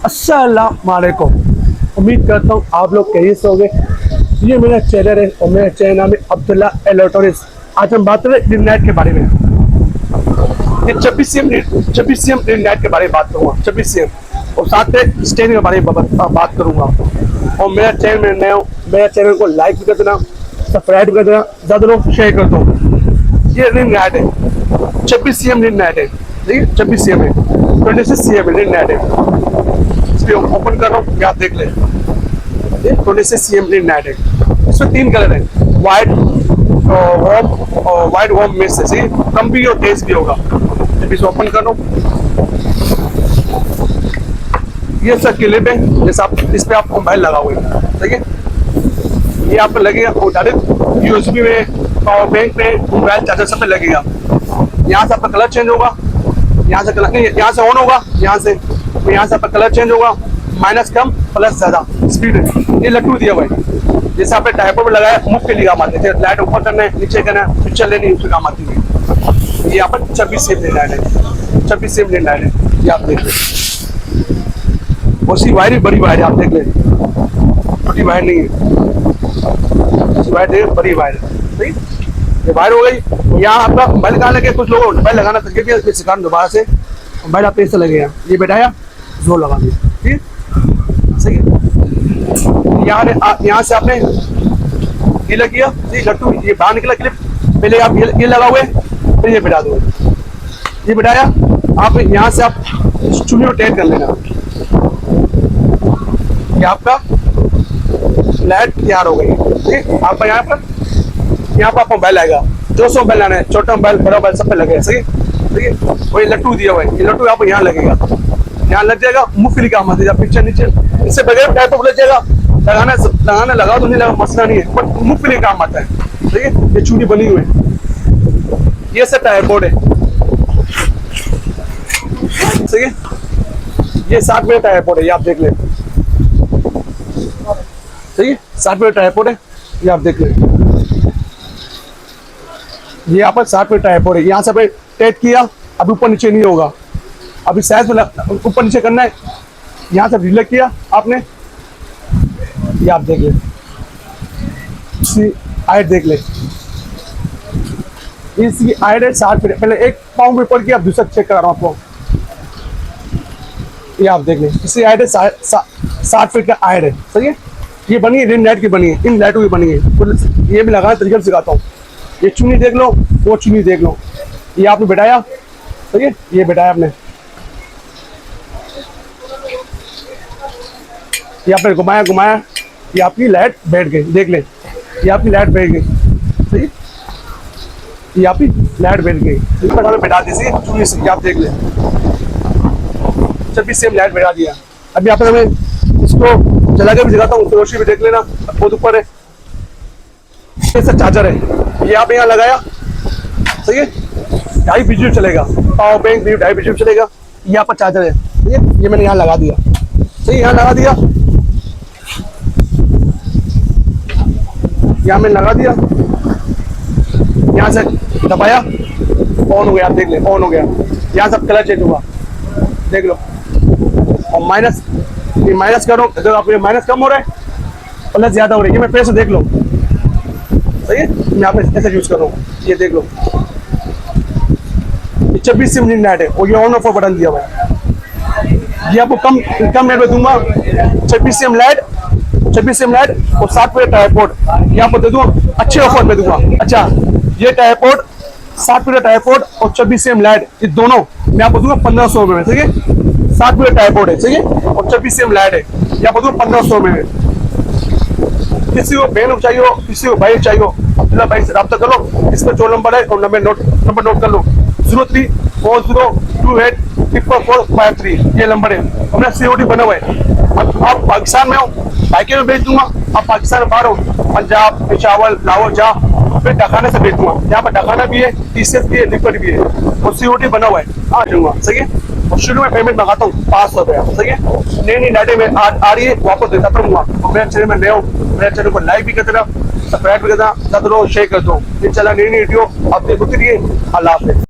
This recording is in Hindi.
अस्सलाम वालेकुम। उम्मीद करता हूँ आप लोग कहीं से होंगे। ये मेरा चैनल है और मेरा चैनल नाम है अब्दुल्ला इलेक्ट्रॉनिक्स। आज हम बात करें ग्रीन लाइट के बारे में। ये 26 CM ग्रीन लाइट के बारे में बात करूँगा। 26 CM और साथ में स्टैंड के बारे में बात करूँगा। और मेरा चैनल में नया हूँ, मेरा चैनल को लाइक भी कर देना, सब्सक्राइब कर देना, ज़्यादा लोग शेयर कर दो। ये ग्रीन लाइट है, 26 CM ग्रीन लाइट है। देखिए 26 CM है, 26 CM ग्रीन लाइट है। ओपन कर रहा हूँ, आप देख ले। ये 26 CM ग्रीन लाइट है। इसमें 3 कलर है, व्हाइट व्हाइट वॉर्म में से कम भी और तेज भी होगा। जब इसे ओपन कर रहा हूँ, ये सब क्लिप है, जैसे आप इस पे आप मोबाइल लगा हुए हैं, ठीक है। ये आप पे लगेगा और डायरेक्ट USB में, पावर बैंक में, मोबाइल चार्जर सब पे लगेगा। यहाँ से आपका कलर चेंज होगा, यहाँ से कलर नहीं, यहाँ से ऑन होगा, यहाँ से आपका कलर चेंज होगा, माइनस कम प्लस ज्यादा स्पीड है। ये लट्टू दिया हुआ है, जैसे आपने टाइपर में लगाया मुफ्त के लिए काम आते थे। लाइट ऊपर करना है, नीचे करना है, पिक्चर लेनी, उसके काम आती है। ये यहाँ पर 26 CM ग्रीन लाइट है, 26 CM ग्रीन लाइट है। ये आप देख लें, उसी वायर बड़ी वायर है, आप देख लें, छोटी वायर नहीं है, वायर देखिए बड़ी वायर है। ठीक, ये वायर हो गई। यहाँ आपका मोबाइल कहाँ लगे, कुछ लोगों को मोबाइल लगाना तरीके सिखा दोबारा से। मोबाइल आप ऐसे लगेगा, ये बैठाया जोर लगा दिया, ठीक सही है। यहाँ से आपने ये लग गया, ये लट्टू ये बाहर निकला क्लिप। पहले आप ये लगा हुए, फिर ये बैठा दो। ये बैठाया, आप यहाँ से आप चुनी को टाइट कर लेना। ये आपका लाइट तैयार हो गई। ठीक, आपका यहाँ पर आपका मोबाइल आएगा। जो सौ मोबाइल आना है, छोटा मोबाइल बड़ा मोबाइल सब पे लगे, सही। ठीक है, वही लट्टू दिया हुआ है। ये लट्टू आपको यहाँ लगेगा, यहाँ लग जाएगा, मुफ्त के लिए काम आती है। पिक्चर नीचे इससे बगैर टाइप लग जाएगा, लगाना लगा तो नहीं लगा, मसला नहीं है, बट मुफ्त के लिए काम आता है। ठीक है, ये चूड़ी बनी हुई है। ये सब टायर बोर्ड है, सही है। ये 60 में टायर बोर्ड है, ये आप देख ले, सही है। 60 में टायर बोर्ड है, ये आप देख ले। ये यहाँ पर 60 में टायर बोर्ड है। यहाँ से टाइट किया, अभी ऊपर नीचे नहीं होगा, अभी साइज में ऊपर नीचे करना है। यहाँ से रिलैक्स किया आपने, ये आप देख ले, हाइट देख ले। इसकी हाइट है 60 फीट। पहले एक पाउंड में ऊपर किया, आप दूसरा चेक करा रहा हूँ आपको। ये आप देख ले, इसकी हाइट है 60 फीट का हाइट है, सही है। ये बनी है ग्रीन लाइट की बनी है, इन लाइटों की बनी है। ये भी लगाना तरीके से सिखाता हूँ। ये चुनी देख लो, वो चुनी देख लो। ये आपने बैठाया, सही है। ये बैठाया आपने, ये आपने घुमाया, ये आपकी लाइट बैठ गई, देख ले। ये आपकी लाइट बैठ गई, सही। ये आपकी लाइट बैठ गई। इस पर बैठा दी चुनी से, आप देख ले। 26 CM लाइट बैठा दिया। अभी यहाँ पर मैं इसको जला के भी दिखाता हूँ, रोशनी भी देख लेना, बहुत ऊपर है। ये सब चार्जर है, ये आप यहाँ लगाया, सही है। 2.5 बिजली चलेगा, पावर बैंक भी 2.5 बिजली चलेगा। यहाँ पर चार्जर है, ठीक है। ये मैंने यहाँ लगा दिया, सही, यहाँ लगा दिया, यहाँ मैंने लगा दिया। यहाँ से दबाया, ऑन हो गया, आप देख ले, ऑन हो गया। यहाँ से कलर चेंज हुआ, देख लो। और माइनस, ये माइनस करो, अगर आप ये माइनस कम हो रहा है, प्लस ज्यादा हो रही है, ये मैं फिर से देख लो, सही है। मैं यहाँ पे ऐसे यूज कर रहा हूँ, ये देख लो। 26 CM ग्रीन लाइट है और ये ऑन ऑफ बटन दिया हुआ है। ये आपको कम रेट में दूंगा। 26 CM लाइट और 60 फीट टायर पोर्ट, ये आपको दे दूंगा अच्छे ऑफर में दूंगा। अच्छा, ये tyre port, 60 feet tyre port और 26 CM लाइट, ये दोनों मैं आपको दूंगा 1500 में, ठीक है। 60 फीट टायर पोर्ट है, ठीक है, और 26 CM लाइट है, ये आपको दूंगा 1500 में। किसी को बहन चाहिए हो, किसी को भाई चाहिए हो, अब्दुल्ला भाई से रब्ता करो। इसका 4 नंबर है और नंबर नोट कर लो, 0340284453, ये नंबर है। अपना COD बना हुआ है। अब आप पाकिस्तान में हो, बाइके में भेज दूंगा। आप पाकिस्तान में बाहर हो, पंजाब, पेशावर, लाहौर जा, फिर डकाना से भेज दूंगा। यहाँ पर डकाना भी है, TCS भी है, लिक्विड भी है और COD बना हुआ है, आ जाऊंगा, सही है। और शुरू में पेमेंट मंगाता हूँ 500 रुपया, सही है। नई लाइटें में आ रही है, वापस देता रहूंगा। और मेरे चैनल में नए हो, मेरे चैनल को लाइक भी कर देना, सब्सक्राइब भी कर देना, ज़्यादा शेयर कर दो। ये चला नई वीडियो आप देखते रहिए। अल्लाह हाफ़िज़।